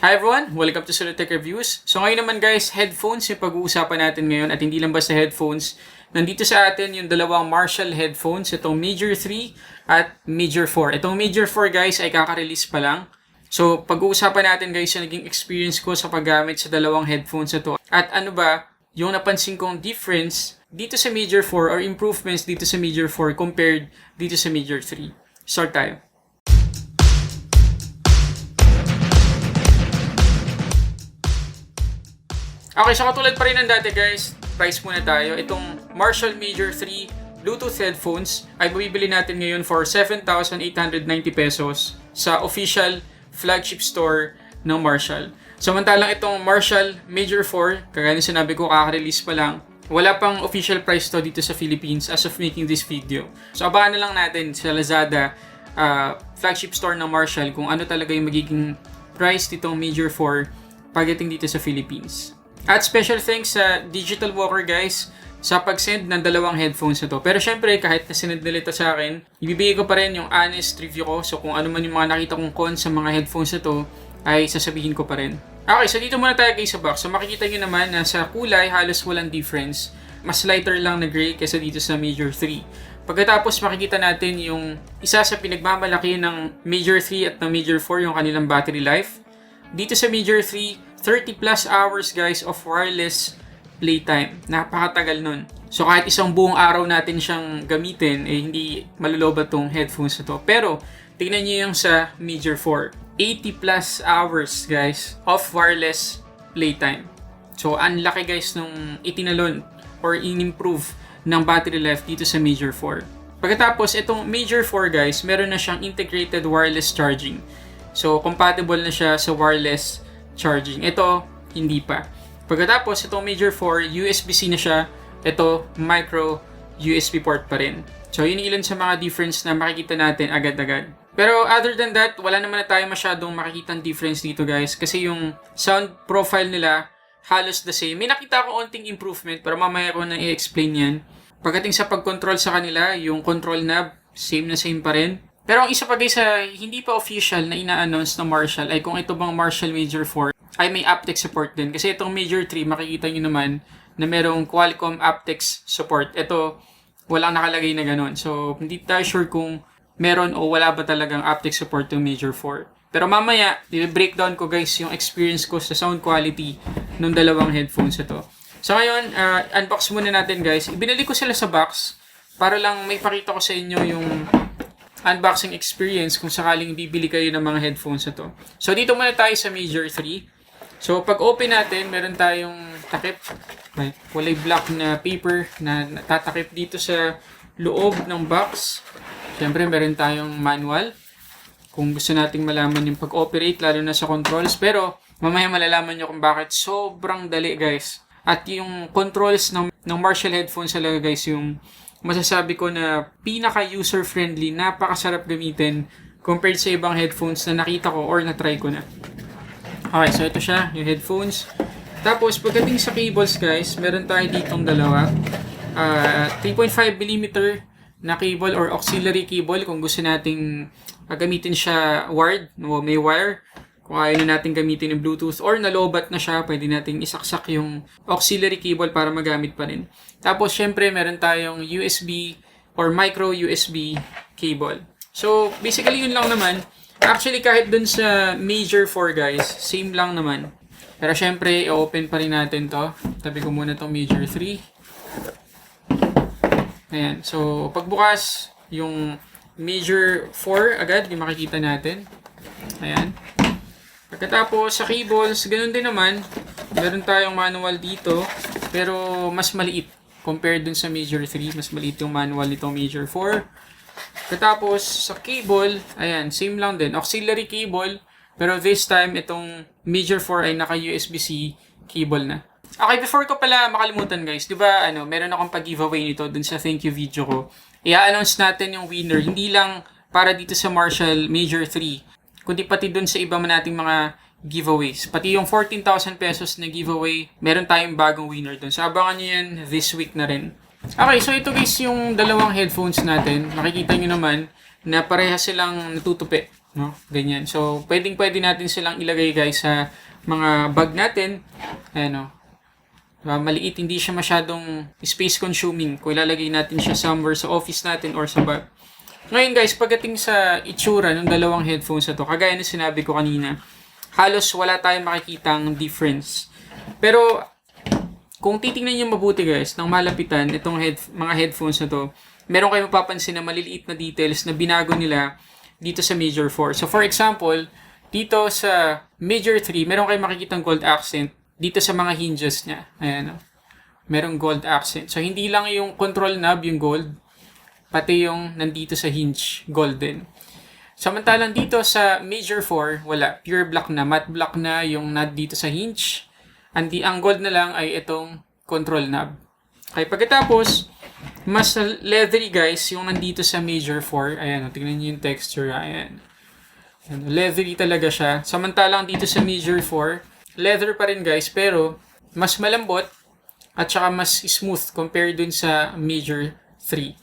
Hi everyone! Welcome to Sulit Tech Reviews. So ngayon naman guys, headphones yung pag-uusapan natin ngayon at hindi lang basta headphones. Nandito sa atin yung dalawang Marshall headphones, itong Major 3 at Major 4. Itong Major 4 guys ay kaka-release pa lang. So pag-uusapan natin guys yung naging experience ko sa paggamit sa dalawang headphones ito. At ano ba yung napansin kong difference dito sa Major 4 or improvements dito sa Major 4 compared dito sa Major 3. Start tayo. Okay, so katulad pa rin ng dati guys, price muna tayo. Itong Marshall Major 3 Bluetooth headphones ay mabibili natin ngayon for 7,890 pesos sa official flagship store ng Marshall. Samantalang itong Marshall Major 4, kagaya ng sinabi ko, kaka-release pa lang. Wala pang official price to dito sa Philippines as of making this video. So abangan na lang natin sa Lazada flagship store ng Marshall kung ano talaga yung magiging price nitong Major 4 pagdating dito sa Philippines. At special thanks sa Digital Walker guys sa pag-send ng dalawang headphones na to. Pero syempre kahit na sinend nila ito sa akin, ibibigay ko pa rin yung honest review ko. So kung ano man yung mga nakita kong cons sa mga headphones na to, ay sasabihin ko pa rin. Okay, so dito muna tayo guys sa box. So makikita nyo naman na sa kulay halos walang difference. Mas lighter lang na gray kaysa dito sa Major 3. Pagkatapos makikita natin yung isa sa pinagmamalaki ng Major 3 at ng Major 4, yung kanilang battery life. Dito sa Major 3, 30 plus hours guys of wireless playtime. Napakatagal nun. So kahit isang buong araw natin siyang gamitin, eh hindi malulobat tong headphones na to. Pero tingnan nyo yung sa Major 4. 80 plus hours guys of wireless playtime. So ang laki guys nung itinalon or in-improve ng battery life dito sa Major 4. Pagkatapos itong Major 4 guys, meron na siyang integrated wireless charging. So compatible na siya sa wireless charging. Ito, hindi pa. Pagkatapos, itong Major 4, USB-C na siya. Ito, micro USB port pa rin. So, yun ilan sa mga difference na makikita natin agad-agad. Pero other than that, wala naman na tayo masyadong makikitang difference dito guys. Kasi yung sound profile nila, halos the same. May nakita ko onting improvement, pero mamaya ko na i-explain yan. Pagdating sa pag-control sa kanila, yung control knob, same na same pa rin. Pero ang isa pa guys hindi pa official na ina-announce ng Marshall ay kung ito bang Marshall Major 4 ay may aptX support din. Kasi itong Major 3 makikita nyo naman na merong Qualcomm aptX support. Ito walang nakalagay na ganun. So hindi tayo sure kung meron o wala ba talagang aptX support yung Major 4. Pero mamaya i-breakdown ko guys yung experience ko sa sound quality ng dalawang headphones ito. So ngayon unbox muna natin guys. Ibinili ko sila sa box para lang may pakita ko sa inyo yung unboxing experience kung sakaling bibili kayo ng mga headphones na to. So dito muna tayo sa Major 3. So pag open natin, meron tayong takip. May kulay black na paper na natatakip dito sa loob ng box. Siyempre meron tayong manual kung gusto nating malaman yung pag-operate lalo na sa controls. Pero mamaya malalaman nyo kung bakit sobrang dali guys. At yung controls ng Marshall headphones talaga guys yung masasabi ko na pinaka-user-friendly, napakasarap gamitin compared sa ibang headphones na nakita ko or na-try ko na. Okay, so ito siya, yung headphones. Tapos, pagdating sa cables guys, meron tayo ditong dalawa. 3.5mm na cable or auxiliary cable kung gusto nating gamitin siya wired, may wire. Kung ayaw na natin gamitin yung Bluetooth or nalobat na siya, pwede natin isaksak yung auxiliary cable para magamit pa rin. Tapos, syempre, meron tayong USB or micro USB cable. So, basically, yun lang naman. Actually, kahit dun sa Major 4, guys, same lang naman. Pero, syempre, i-open pa rin natin to. Tabi ko muna tong Major 3. Ayan. So, pagbukas, yung Major 4 agad, yung makikita natin. Ayan. Pagkatapos sa cables, ganun din naman. Meron tayong manual dito, pero mas maliit compared dun sa Major 3. Mas maliit yung manual nito Major 4. Pagkatapos sa cable, ayan, same lang din. Auxiliary cable, pero this time itong Major 4 ay naka USB-C cable na. Okay, before ko pala makalimutan guys, di ba meron akong pag-giveaway nito dun sa thank you video ko. I-announce natin yung winner, hindi lang para dito sa Marshall Major 3. Kundi pati dun sa iba man nating mga giveaways. Pati yung 14,000 pesos na giveaway, meron tayong bagong winner dun. So abangan nyo yan this week na rin. Okay, so ito guys yung dalawang headphones natin. Makikita nyo naman na pareha silang natutupi. No? Ganyan. So, pwede natin silang ilagay guys sa mga bag natin. Ayan o. Maliit, hindi siya masyadong space consuming kung ilalagay natin siya somewhere sa office natin or sa bag. Ngayon guys, pagdating sa itsura ng dalawang headphones na to, kagaya na sinabi ko kanina, halos wala tayong makikitang difference. Pero, kung titingnan nyo mabuti guys, ng malapitan, itong mga headphones na to, meron kayong mapapansin na maliliit na details na binago nila dito sa Major 4. So for example, dito sa Major 3, meron kayong makikitang gold accent dito sa mga hinges niya. Ayan o. Merong gold accent. So hindi lang yung control knob yung gold, pati yung nandito sa hinge, golden. Samantalang dito sa Major 4, wala. Pure black na, matte black na yung nut dito sa hinge. Ang gold na lang ay itong control knob. Okay, pagkatapos, mas leathery guys yung nandito sa Major 4. Ayan, tingnan niyo yung texture. Ayan. Leathery talaga siya. Samantalang dito sa Major 4, leather pa rin guys, pero mas malambot at saka mas smooth compared dun sa Major 3.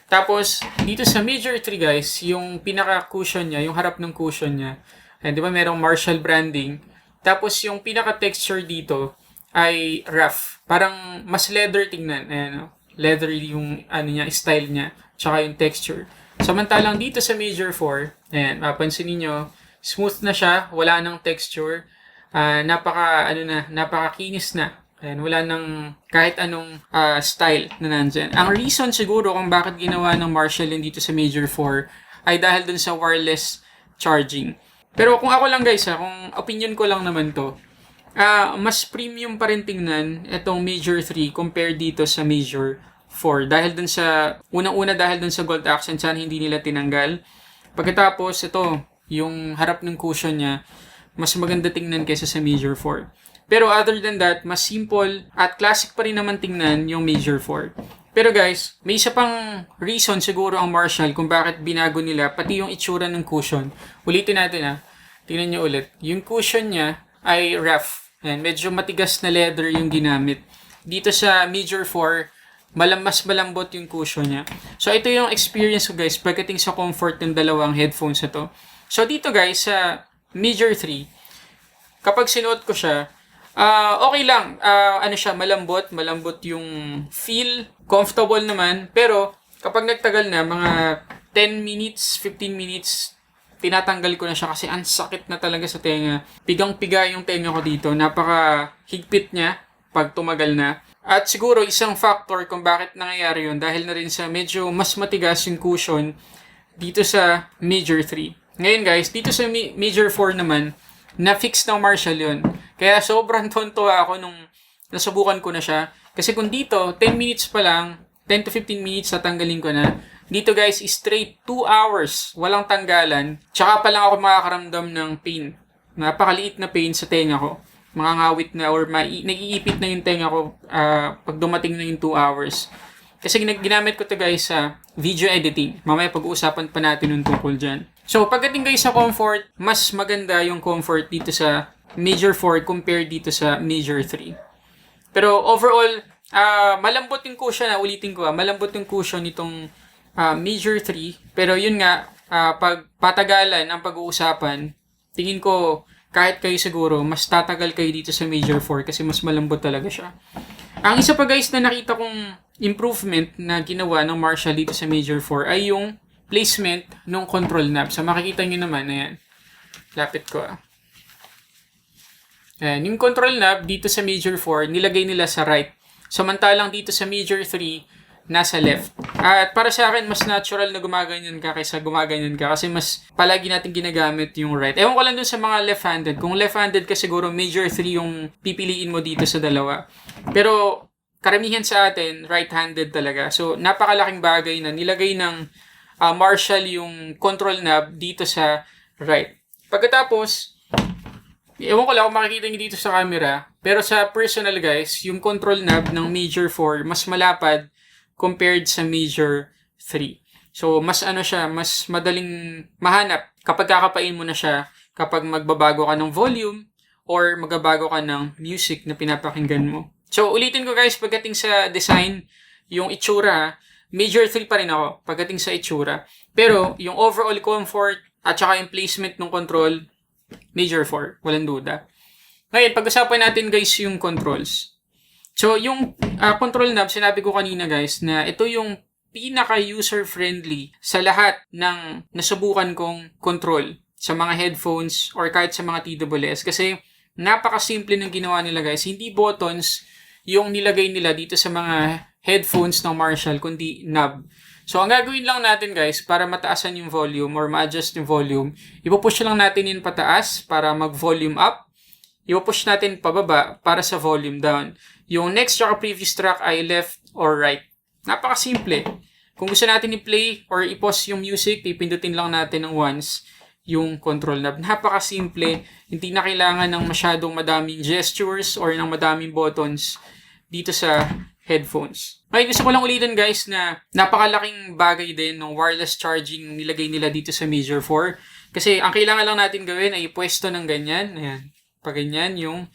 Tapos, dito sa Major 3 guys, yung pinaka-cushion niya, yung harap ng cushion niya, ayan, di ba merong Marshall branding. Tapos, yung pinaka-texture dito ay rough. Parang mas leather tingnan. Ayan, leather yung niya, style niya, tsaka yung texture. Samantalang dito sa Major 4, ayan, mapansin niyo, smooth na siya, wala nang texture, napakakinis na. Ayan, wala nang kahit anong style na nandyan. Ang reason siguro kung bakit ginawa ng Marshall dito sa Major 4 ay dahil dun sa wireless charging. Pero kung ako lang guys, kung opinion ko lang naman to, mas premium pa rin tingnan itong Major 3 compared dito sa Major 4. Dahil dun sa, unang-una dahil dun sa gold accent, sana hindi nila tinanggal. Pagkatapos, ito, yung harap ng cushion niya, mas maganda tingnan kaysa sa Major 4. Pero other than that, mas simple at classic pa rin naman tingnan yung Major 4. Pero guys, may isa pang reason siguro ang Marshall kung bakit binago nila, pati yung itsura ng cushion. Ulitin natin tingnan nyo ulit. Yung cushion niya ay rough. Ayan, medyo matigas na leather yung ginamit. Dito sa Major 4, mas malambot yung cushion niya. So ito yung experience ko guys pagdating sa comfort ng dalawang headphones na to. So dito guys, sa Major 3, kapag sinuot ko siya, okay lang. Malambot yung feel, comfortable naman. Pero kapag nagtagal na, mga 10 minutes, 15 minutes, tinatanggal ko na siya kasi ang sakit na talaga sa tenga. Pigang-piga yung tenga ko dito. Napaka-higpit niya pag tumagal na. At siguro isang factor kung bakit nangyayari yun dahil na rin sa medyo mas matigas yung cushion dito sa Major 3. Ngayon guys, dito sa Major 4 naman, na-fix ng Marshall yun. Kaya sobrang tontuwa ako nung nasubukan ko na siya. Kasi kung dito, 10 minutes pa lang, 10 to 15 minutes tatanggalin ko na. Dito guys, straight 2 hours, walang tanggalan. Tsaka pa lang ako makakaramdam ng pain. Napakaliit na pain sa tenga ko. Mangangawit na or naiipit na yung tenga ko pag dumating na yung 2 hours. Kasi ginamit ko to guys sa video editing. Mamaya pag-uusapan pa natin yung tungkol dyan. So pagdating guys sa comfort, mas maganda yung comfort dito sa Major 4 compared dito sa Major 3. Pero overall, malambot yung cushion ulitin ko malambot yung cushion nitong Major 3. Pero yun nga, pag patagalan ang pag-uusapan, tingin ko kahit kayo siguro, mas tatagal kayo dito sa Major 4 kasi mas malambot talaga siya. Ang isa pa guys na nakita kong improvement na ginawa ng Marshall dito sa Major 4 ay yung placement ng control knob. So makikita nyo naman, ayan. Lapit ko Ayan, yung control knob dito sa Major 4, nilagay nila sa right. Samantalang dito sa Major 3, nasa left. At para sa akin, mas natural na gumaganyan ka kaysa gumaganyan ka kasi mas palagi natin ginagamit yung right. Ewan ko lang dun sa mga left-handed. Kung left-handed ka siguro, Major 3 yung pipiliin mo dito sa dalawa. Pero karamihan sa atin, right-handed talaga. So, napakalaking bagay na nilagay ng Marshall yung control knob dito sa right. Pagkatapos, ewan ko lang kung makikita nyo dito sa camera, pero sa personal guys, yung control knob ng Major 4, mas malapad compared sa Major 3. So, mas mas madaling mahanap kapag kakapain mo na siya kapag magbabago ka ng volume or magbabago ka ng music na pinapakinggan mo. So, ulitin ko guys, pagdating sa design, yung itsura, Major 3 pa rin ako pagdating sa itsura. Pero, yung overall comfort, At saka yung placement ng control, Major 4. Walang duda. Ngayon, pag-usapan natin guys yung controls. So, yung control knob, sinabi ko kanina guys, na ito yung pinaka-user-friendly sa lahat ng nasubukan kong control sa mga headphones or kahit sa mga TWS. Kasi, napaka-simple ng ginawa nila guys. Hindi buttons yung nilagay nila dito sa mga headphones ng Marshall, kundi knob. So, ang gagawin lang natin guys, para mataasan yung volume or ma-adjust yung volume, ipupush lang natin yun pataas para mag-volume up. Ipupush natin pababa para sa volume down. Yung next tsaka previous track ay left or right. Napakasimple. Kung gusto natin i-play or i-pause yung music, pipindutin lang natin ng once yung control knob. Napakasimple. Hindi na kailangan ng masyadong madaming gestures or ng madaming buttons dito sa headphones. Ngayon, gusto ko lang ulitin guys na napakalaking bagay din ng wireless charging nilagay nila dito sa Major 4. Kasi ang kailangan lang natin gawin ay pwesto ng ganyan. Ayan. Pag ganyan yung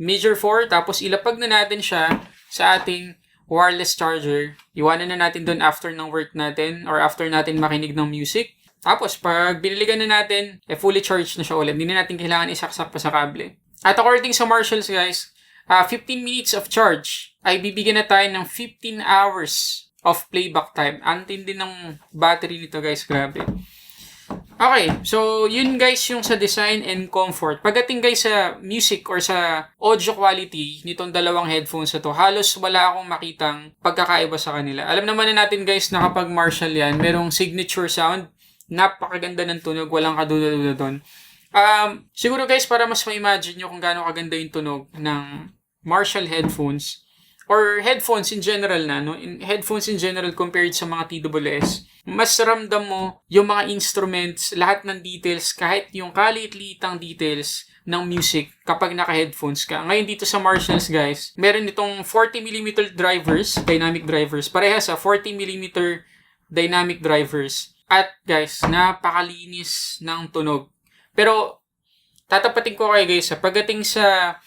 Major 4. Tapos ilapag na natin siya sa ating wireless charger. Iwanan na natin doon after ng work natin or after natin makinig ng music. Tapos pag biniligan na natin, fully charged na siya ulit. Hindi na natin kailangan isaksak pa sa kable. At according sa Marshalls guys, 15 minutes of charge ay bibigyan na tayo ng 15 hours of playback time. Ang tindi ng battery nito guys, grabe. Okay, so yun guys yung sa design and comfort. Pagdating guys sa music or sa audio quality nitong dalawang headphones na to, halos wala akong makitang pagkakaiba sa kanila. Alam naman na natin guys na kapag Marshall yan, merong signature sound, napakaganda ng tunog, walang kaduda-duda doon. Siguro guys, para mas ma-imagine nyo kung gaano kaganda yung tunog ng Marshall headphones or headphones in general na, no? Headphones in general compared sa mga TWS, mas ramdam mo yung mga instruments, lahat ng details, kahit yung kaliit-liitang details ng music kapag naka-headphones ka. Ngayon dito sa Marshalls guys, meron itong 40mm drivers, dynamic drivers, parehas sa 40mm dynamic drivers. At guys, napakalinis ng tunog. Pero tatapatin ko kayo guys, pagdating sa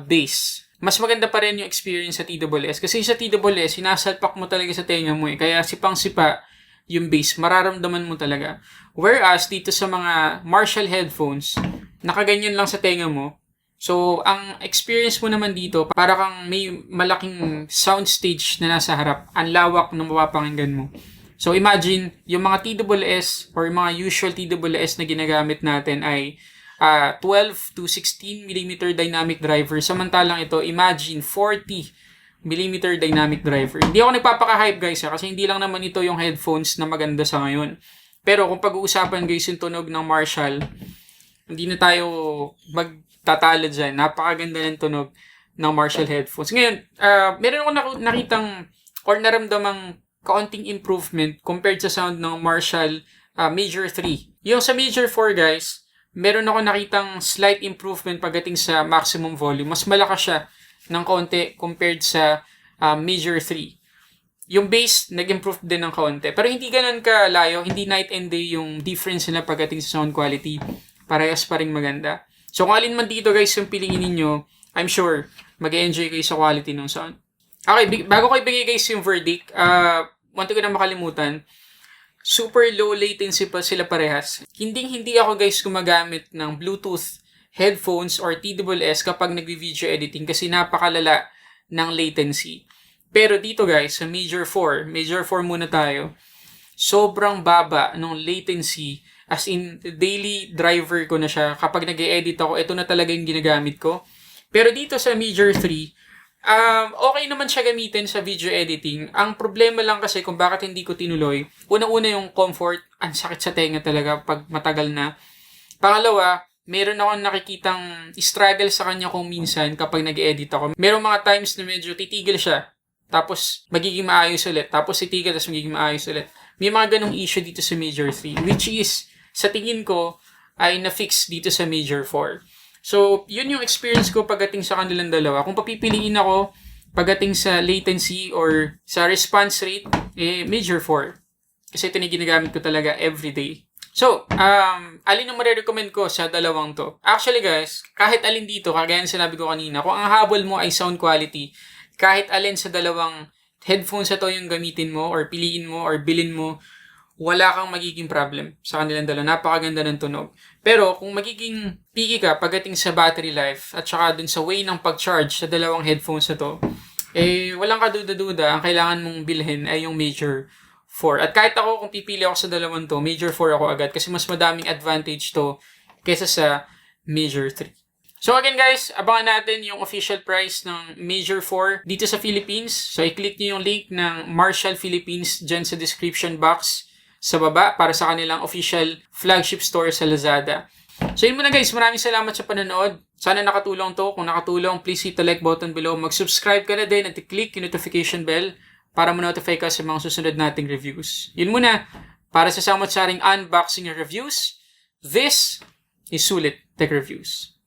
bass, mas maganda pa rin yung experience sa TWS. Kasi sa TWS, sinasalpak mo talaga sa tenga mo eh. Kaya sipang-sipa yung bass, mararamdaman mo talaga. Whereas, dito sa mga Marshall headphones, nakaganyan lang sa tenga mo. So, ang experience mo naman dito, para kang may malaking soundstage na nasa harap. Ang lawak na mapapakinggan mo. So, imagine, yung mga TWS or mga usual TWS na ginagamit natin ay 12 to 16mm dynamic driver. Samantalang ito, imagine 40mm dynamic driver. Hindi ako nagpapaka-hype guys kasi hindi lang naman ito yung headphones na maganda sa ngayon. Pero kung pag-uusapan guys yung tunog ng Marshall, hindi na tayo magtatalo dyan. Napakaganda ng tunog ng Marshall headphones. Ngayon, meron ako nakitang or naramdamang kaunting improvement compared sa sound ng Marshall Major 3. Yung sa Major 4 guys, meron ako nakitang slight improvement pagdating sa maximum volume. Mas malakas siya ng kaunti compared sa Major 3. Yung bass, nag-improve din ng kaunti. Pero hindi ganun kalayo, hindi night and day yung difference nila pagdating sa sound quality. Parehas pa rin maganda. So kung alin man dito guys yung piliin ninyo, I'm sure mag-enjoy kayo sa quality ng sound. Okay, bago ko ibigay guys yung verdict, want ko na makalimutan, super low latency pa sila parehas. Hindi ako guys gumagamit ng Bluetooth headphones or TWS kapag nag-video editing kasi napakalala ng latency. Pero dito guys, sa Major 4 muna tayo, sobrang baba ng latency, as in daily driver ko na siya. Kapag nag-edit ako, ito na talaga yung ginagamit ko. Pero dito sa Major 3, okay naman siya gamitin sa video editing. Ang problema lang kasi kung bakit hindi ko tinuloy, una-una yung comfort, ang sakit sa tenga talaga pag matagal na. Pangalawa, meron akong nakikitang struggle sa kanya kung minsan kapag nag-edit ako. Merong mga times na medyo titigil siya, tapos magiging maayos ulit, tapos titigil, tapos magiging maayos ulit. May mga ganong issue dito sa Major 3, which is, sa tingin ko, ay na-fix dito sa Major 4. So, yun yung experience ko pagdating sa kanilang dalawa. Kung papipiliin ako pagdating sa latency or sa response rate, Major 4. Kasi ito na ginagamit ko talaga everyday. So, alin yung marirecommend ko sa dalawang to? Actually guys, kahit alin dito, kagaya na sinabi ko kanina, kung ang habol mo ay sound quality, kahit alin sa dalawang headphones na to yung gamitin mo or piliin mo or bilin mo, wala kang magiging problem sa kanilang dalawa. Napakaganda ng tunog. Pero kung magiging picky ka pagdating sa battery life at saka dun sa way ng pag-charge sa dalawang headphones na to, walang kaduda-duda, ang kailangan mong bilhin ay yung Major 4. At kahit ako, kung pipili ako sa dalawang to, Major 4 ako agad kasi mas madaming advantage to kaysa sa Major 3. So again guys, abangan natin yung official price ng Major 4 dito sa Philippines. So i-click nyo yung link ng Marshall Philippines dyan sa description box sa baba para sa kanilang official flagship store sa Lazada. So yun muna guys, maraming salamat sa panonood. Sana nakatulong to. Kung nakatulong, please hit the like button below. Mag-subscribe ka na din at i-click yung notification bell para ma-notify ka sa mga susunod nating reviews. Yun muna, para sa samot-saring unboxing reviews, this is Sulit Tech Reviews.